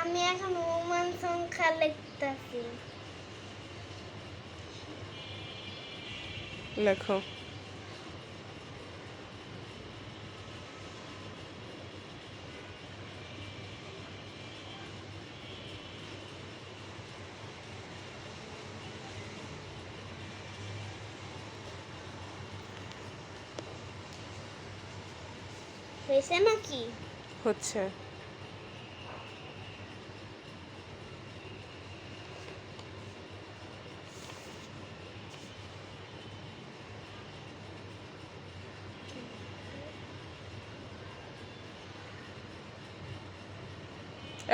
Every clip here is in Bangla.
আমি এখন রোমান সংখ্যা লিখতেছি। লেখো। হয়েছে নাকি? হচ্ছে।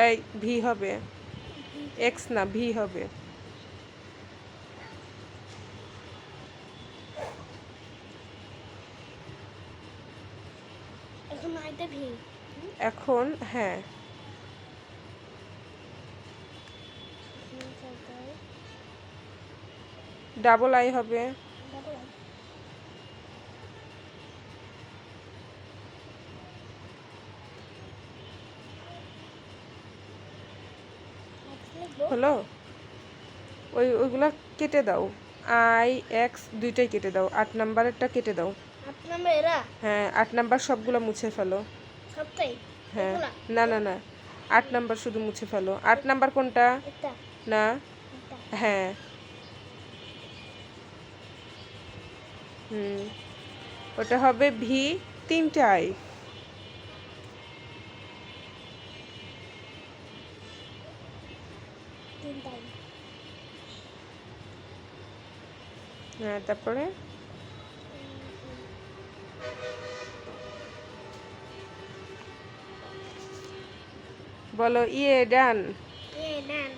এই ভি হবে, এক্স না ভি হবে। এখন আইতে ভি। এখন হ্যাঁ, ডাবল আই হবে। হলো? ওইগুলা কেটে দাও, আই এক্স দুইটাই কেটে দাও, 8 নাম্বারেরটা কেটে দাও। 8 নাম্বার এরা হ্যাঁ 8 নাম্বার সবগুলো মুছে ফেলো। সবটাই হ্যাঁ এগুলা? না না না, 8 নাম্বার শুধু মুছে ফেলো। 8 নাম্বার কোনটা? এটা না, এটা হ্যাঁ হুম, ওটা হবে ভি 3টে আই। তিনটাই। হ্যাঁ তারপরে বলো ইয়ে ডান। ডান।